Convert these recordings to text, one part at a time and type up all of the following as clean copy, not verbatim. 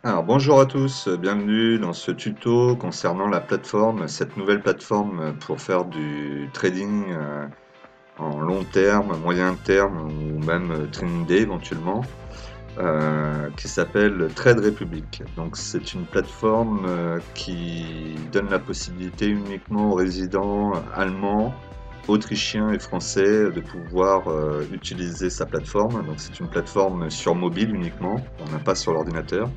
Alors bonjour à tous, bienvenue dans ce tuto concernant la plateforme, cette nouvelle plateforme pour faire du trading en long terme, moyen terme ou même trading day éventuellement, qui s'appelle Trade Republic. Donc c'est une plateforme qui donne la possibilité uniquement aux résidents allemands, autrichiens et français de pouvoir utiliser sa plateforme. Donc c'est une plateforme sur mobile uniquement, on n'a pas sur l'ordinateur.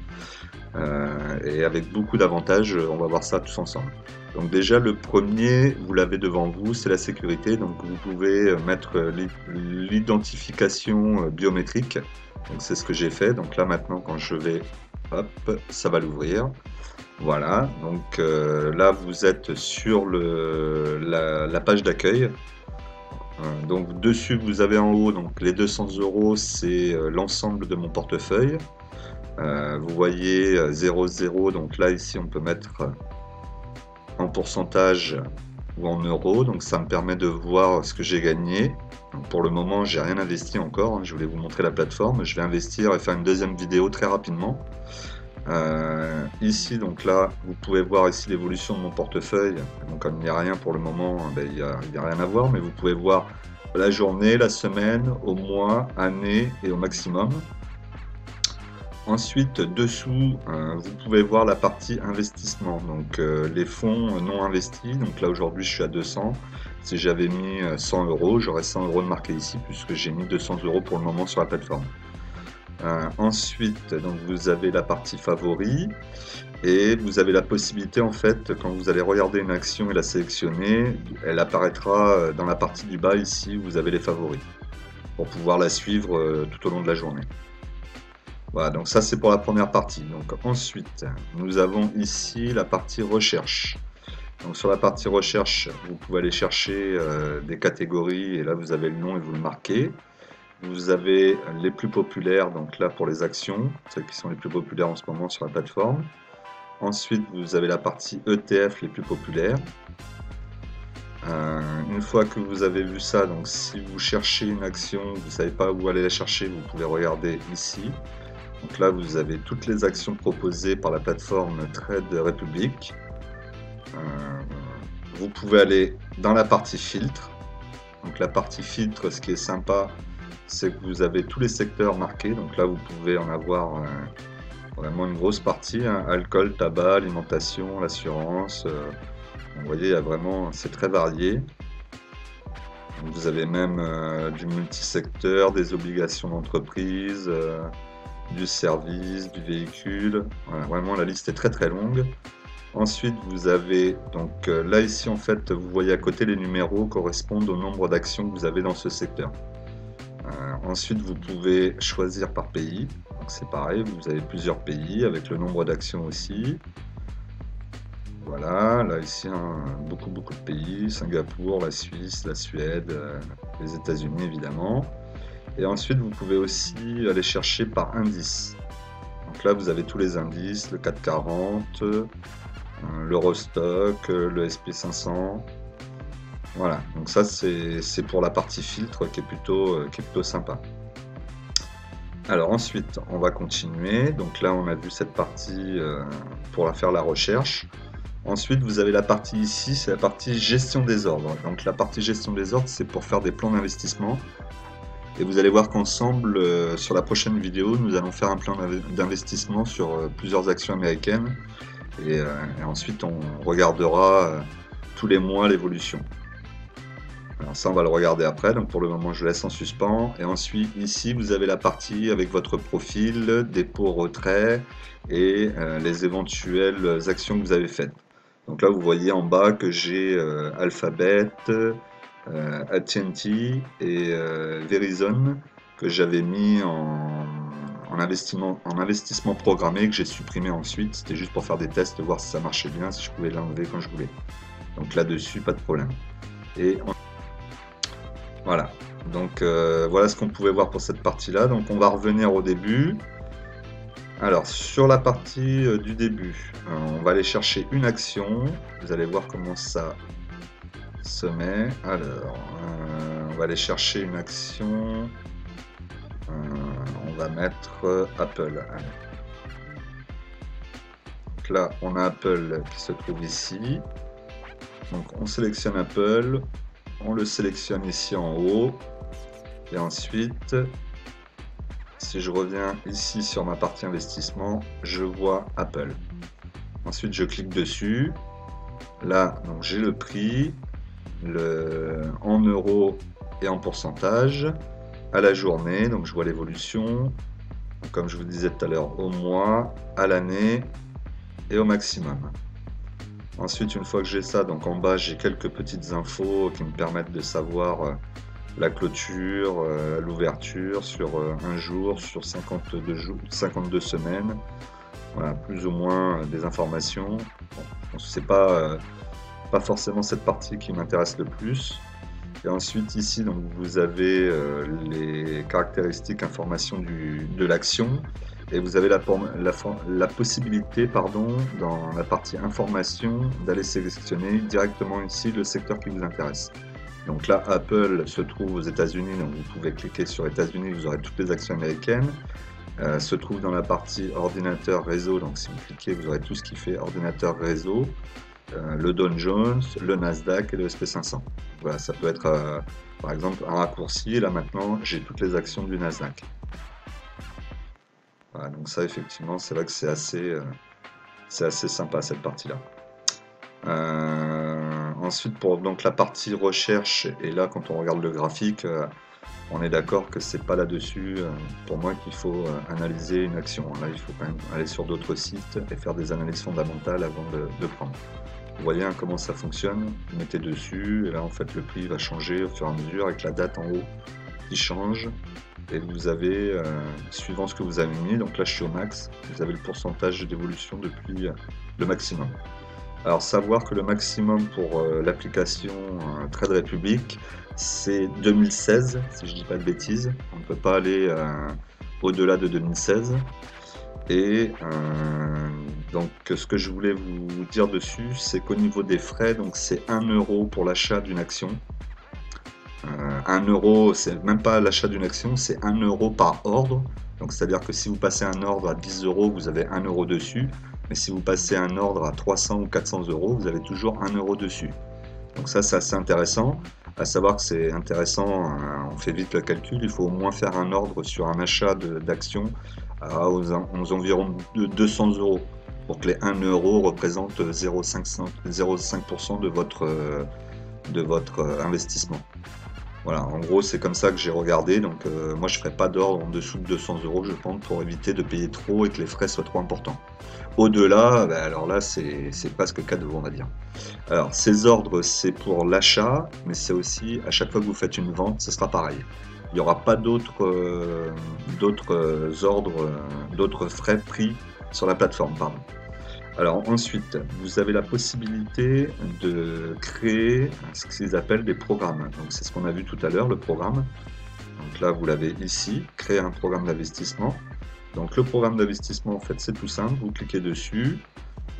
Et avec beaucoup d'avantages, on va voir ça tous ensemble. Donc déjà le premier, vous l'avez devant vous, c'est la sécurité. Donc vous pouvez mettre l'identification biométrique. Donc c'est ce que j'ai fait. Donc là maintenant quand je vais, hop, ça va l'ouvrir. Voilà, donc là vous êtes sur la page d'accueil. Donc dessus vous avez en haut donc les 200 euros, c'est l'ensemble de mon portefeuille. Vous voyez 0,0, donc là ici on peut mettre en pourcentage ou en euros, donc ça me permet de voir ce que j'ai gagné. Donc pour le moment j'ai rien investi encore, hein. Je voulais vous montrer la plateforme, je vais investir et faire une deuxième vidéo très rapidement. Ici donc là vous pouvez voir ici l'évolution de mon portefeuille, donc comme il n'y a rien pour le moment, ben, il n'y a rien à voir, mais vous pouvez voir la journée, la semaine, au mois, année et au maximum. Ensuite, dessous, vous pouvez voir la partie investissement, donc les fonds non investis. Donc là aujourd'hui je suis à 200. Si j'avais mis 100 euros, j'aurais 100 euros de marqué ici puisque j'ai mis 200 euros pour le moment sur la plateforme. Ensuite, donc vous avez la partie favoris et vous avez la possibilité en fait quand vous allez regarder une action et la sélectionner, elle apparaîtra dans la partie du bas ici où vous avez les favoris pour pouvoir la suivre tout au long de la journée. Voilà, donc ça c'est pour la première partie. Donc ensuite, nous avons ici la partie recherche. Donc sur la partie recherche, vous pouvez aller chercher des catégories et là vous avez le nom et vous le marquez. Vous avez les plus populaires, donc là pour les actions, celles qui sont les plus populaires en ce moment sur la plateforme. Ensuite, vous avez la partie ETF les plus populaires. Une fois que vous avez vu ça, donc si vous cherchez une action, vous ne savez pas où aller la chercher, vous pouvez regarder ici. Donc là, vous avez toutes les actions proposées par la plateforme Trade Republic. Vous pouvez aller dans la partie filtre. Donc la partie filtre, ce qui est sympa, c'est que vous avez tous les secteurs marqués. Donc là, vous pouvez en avoir vraiment une grosse partie, hein. Alcool, tabac, alimentation, l'assurance. Vous voyez, il y a vraiment, c'est très varié. Donc, vous avez même du multisecteur, des obligations d'entreprise. Du service, du véhicule, voilà, vraiment la liste est très très longue. Ensuite vous avez, donc là ici en fait vous voyez à côté les numéros correspondent au nombre d'actions que vous avez dans ce secteur. Ensuite vous pouvez choisir par pays, donc c'est pareil, vous avez plusieurs pays avec le nombre d'actions aussi. Voilà, là ici beaucoup de pays, Singapour, la Suisse, la Suède, les États-Unis évidemment. Et ensuite, vous pouvez aussi aller chercher par indice. Donc là, vous avez tous les indices, le CAC 40, l'Eurostock, le SP500. Voilà, donc ça, c'est pour la partie filtre qui est plutôt sympa. Alors ensuite, on va continuer. Donc là, on a vu cette partie pour faire la recherche. Ensuite, vous avez la partie ici, c'est la partie gestion des ordres. Donc la partie gestion des ordres, c'est pour faire des plans d'investissement. Et vous allez voir qu'ensemble, sur la prochaine vidéo, nous allons faire un plan d'investissement sur plusieurs actions américaines. Et ensuite, on regardera tous les mois l'évolution. Alors ça, on va le regarder après. Donc pour le moment, je laisse en suspens. Et ensuite, ici, vous avez la partie avec votre profil, dépôt, retrait et les éventuelles actions que vous avez faites. Donc là, vous voyez en bas que j'ai Alphabet, AT&T et Verizon que j'avais mis en investissement programmé que j'ai supprimé ensuite. C'était juste pour faire des tests, voir si ça marchait bien, si je pouvais l'enlever quand je voulais. Donc là-dessus, pas de problème. Et voilà. Donc voilà ce qu'on pouvait voir pour cette partie-là. Donc on va revenir au début. Alors sur la partie du début, on va aller chercher une action. Vous allez voir comment ça se met. Alors, on va aller chercher une action. On va mettre Apple. Allez. Donc là, on a Apple qui se trouve ici. Donc on sélectionne Apple, on le sélectionne ici en haut. Et ensuite, si je reviens ici sur ma partie investissement, je vois Apple. Ensuite, je clique dessus. Là, donc j'ai le prix, en euros et en pourcentage, à la journée, donc je vois l'évolution, comme je vous disais tout à l'heure, au mois, à l'année et au maximum. Ensuite, une fois que j'ai ça, donc en bas, j'ai quelques petites infos qui me permettent de savoir la clôture, l'ouverture sur un jour, sur 52 semaines. Voilà, plus ou moins des informations. Bon, c'est pas forcément cette partie qui m'intéresse le plus. Et ensuite ici, donc, vous avez les caractéristiques informations de l'action. Et vous avez la possibilité, pardon, dans la partie information, d'aller sélectionner directement ici le secteur qui vous intéresse. Donc là, Apple se trouve aux États-Unis, donc vous pouvez cliquer sur États-Unis, vous aurez toutes les actions américaines. Se trouve dans la partie ordinateur réseau, donc si vous cliquez, vous aurez tout ce qui fait ordinateur réseau, le Dow Jones, le Nasdaq et le SP500. Voilà, ça peut être par exemple un raccourci. Là maintenant, j'ai toutes les actions du Nasdaq. Voilà, donc ça effectivement, c'est vrai que c'est assez sympa cette partie-là. Ensuite, pour donc la partie recherche, et là quand on regarde le graphique, on est d'accord que c'est pas là-dessus pour moi qu'il faut analyser une action. Là, il faut quand même aller sur d'autres sites et faire des analyses fondamentales avant de prendre. Vous voyez hein, comment ça fonctionne, vous mettez dessus, et là en fait le prix va changer au fur et à mesure avec la date en haut qui change. Et vous avez, suivant ce que vous avez mis, donc là je suis au max, vous avez le pourcentage d'évolution depuis le maximum. Alors savoir que le maximum pour l'application Trade Republic, c'est 2016, si je dis pas de bêtises. On ne peut pas aller au-delà de 2016. Et donc ce que je voulais vous dire dessus, c'est qu'au niveau des frais, donc c'est 1 euro pour l'achat d'une action. 1 euro, c'est même pas l'achat d'une action, c'est 1 euro par ordre. Donc c'est-à-dire que si vous passez un ordre à 10 euros, vous avez 1 euro dessus. Mais si vous passez un ordre à 300 ou 400 euros, vous avez toujours 1 euro dessus. Donc ça, c'est assez intéressant. À savoir que c'est intéressant, on fait vite le calcul, il faut au moins faire un ordre sur un achat d'actions aux environs de 200 euros pour que les 1 euro représentent 0,5% de votre investissement. Voilà, en gros, c'est comme ça que j'ai regardé. Donc, moi, je ne ferai pas d'ordre en dessous de 200 euros, je pense, pour éviter de payer trop et que les frais soient trop importants. Au-delà, ben, alors là, c'est presque cadeau, on va dire. Alors, ces ordres, c'est pour l'achat, mais c'est aussi, à chaque fois que vous faites une vente, ce sera pareil. Il n'y aura pas d'autres ordres, d'autres frais pris sur la plateforme, pardon. Alors ensuite, vous avez la possibilité de créer ce qu'ils appellent des programmes. Donc c'est ce qu'on a vu tout à l'heure, le programme. Donc là, vous l'avez ici, créer un programme d'investissement. Donc le programme d'investissement, en fait, c'est tout simple. Vous cliquez dessus,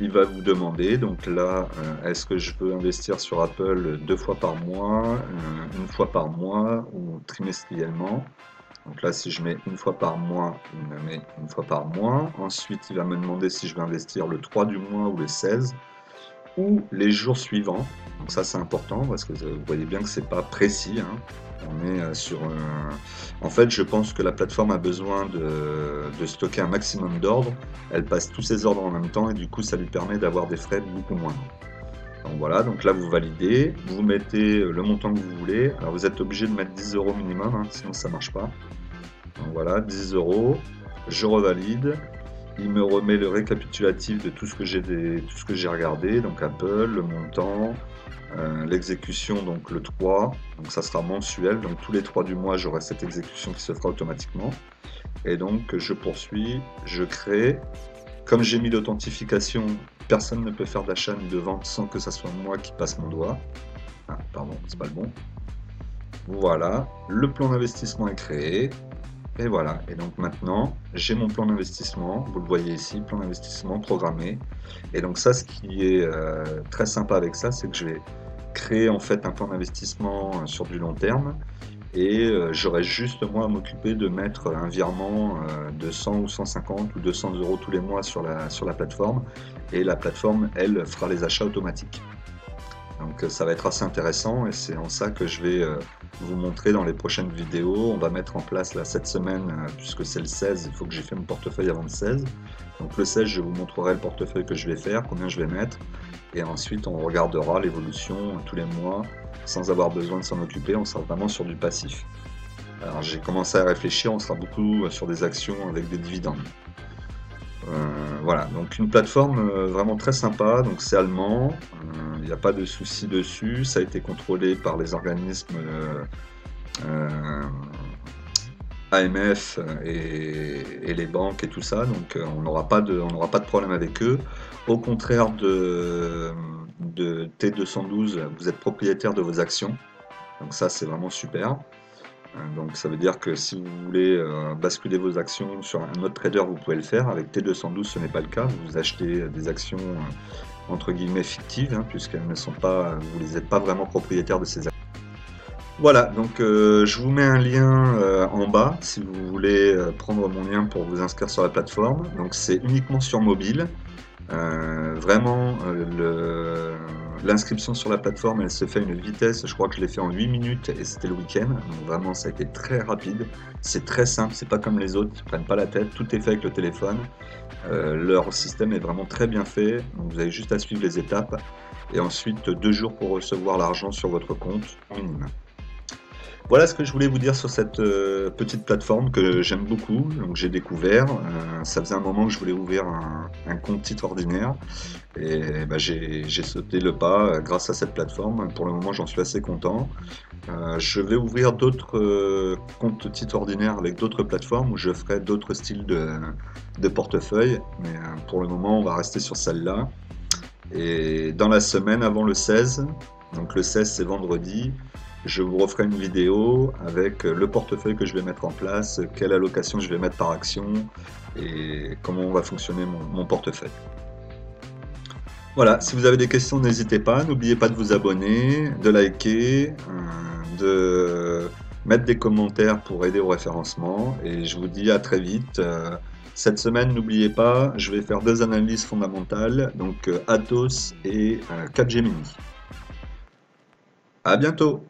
il va vous demander, donc là, est-ce que je veux investir sur Apple 2 fois par mois, 1 fois par mois ou trimestriellement. Donc là, si je mets 1 fois par mois, il me met 1 fois par mois. Ensuite, il va me demander si je veux investir le 3 du mois ou le 16 ou les jours suivants. Donc ça, c'est important parce que vous voyez bien que c'est pas précis. Hein. On est sur En fait, je pense que la plateforme a besoin de stocker un maximum d'ordres. Elle passe tous ses ordres en même temps et du coup, ça lui permet d'avoir des frais beaucoup moindres. Donc voilà, donc là vous validez, vous mettez le montant que vous voulez. Alors vous êtes obligé de mettre 10 euros minimum, hein, sinon ça marche pas. Donc voilà, 10 euros, je revalide. Il me remet le récapitulatif de tout ce que j'ai regardé, donc Apple, le montant, l'exécution donc le 3, donc ça sera mensuel, donc tous les 3 du mois j'aurai cette exécution qui se fera automatiquement. Et donc je poursuis, je crée. Comme j'ai mis l'authentification, personne ne peut faire d'achat ni de vente sans que ça soit moi qui passe mon doigt. Ah, pardon, c'est pas le bon. Voilà, le plan d'investissement est créé. Et voilà, et donc maintenant, j'ai mon plan d'investissement. Vous le voyez ici, plan d'investissement programmé. Et donc ça, ce qui est très sympa avec ça, c'est que je vais créer en fait un plan d'investissement sur du long terme. et j'aurais juste moi à m'occuper de mettre un virement de 100 ou 150 ou 200 euros tous les mois sur la plateforme, et la plateforme, elle, fera les achats automatiques. Donc ça va être assez intéressant et c'est en ça que je vais vous montrer dans les prochaines vidéos. On va mettre en place là cette semaine, puisque c'est le 16, il faut que j'ai fait mon portefeuille avant le 16. Donc le 16, je vous montrerai le portefeuille que je vais faire, combien je vais mettre, et ensuite on regardera l'évolution tous les mois sans avoir besoin de s'en occuper, on sera vraiment sur du passif. Alors j'ai commencé à réfléchir, on sera beaucoup sur des actions avec des dividendes. Voilà, donc une plateforme vraiment très sympa, donc c'est allemand, il n'y a pas de souci dessus, ça a été contrôlé par les organismes AMF et les banques et tout ça, donc on n'aura pas de problème avec eux. Au contraire de T212, vous êtes propriétaire de vos actions, donc ça c'est vraiment super. Donc ça veut dire que si vous voulez basculer vos actions sur un autre trader, vous pouvez le faire. Avec T212, ce n'est pas le cas. Vous achetez des actions entre guillemets fictives, hein, puisqu'elles ne sont pas, vous n'êtes pas vraiment propriétaire de ces actions. Voilà, donc je vous mets un lien en bas si vous voulez prendre mon lien pour vous inscrire sur la plateforme. Donc c'est uniquement sur mobile. Vraiment, l'inscription sur la plateforme, elle se fait à une vitesse, je crois que je l'ai fait en 8 minutes et c'était le week-end. Donc vraiment, ça a été très rapide. C'est très simple, c'est pas comme les autres, ils prennent pas la tête, tout est fait avec le téléphone. Leur système est vraiment très bien fait, donc vous avez juste à suivre les étapes. Et ensuite, 2 jours pour recevoir l'argent sur votre compte minimum. Voilà ce que je voulais vous dire sur cette petite plateforme que j'aime beaucoup, donc j'ai découvert. Ça faisait un moment que je voulais ouvrir un compte titre ordinaire et bah, j'ai sauté le pas grâce à cette plateforme. Pour le moment, j'en suis assez content. Je vais ouvrir d'autres comptes titres ordinaires avec d'autres plateformes où je ferai d'autres styles de portefeuille, mais pour le moment, on va rester sur celle-là. Et dans la semaine avant le 16, donc le 16 c'est vendredi, je vous referai une vidéo avec le portefeuille que je vais mettre en place, quelle allocation je vais mettre par action et comment va fonctionner mon portefeuille. Voilà, si vous avez des questions, n'hésitez pas. N'oubliez pas de vous abonner, de liker, de mettre des commentaires pour aider au référencement. Et je vous dis à très vite. Cette semaine, n'oubliez pas, je vais faire 2 analyses fondamentales, donc Atos et Capgemini. À bientôt!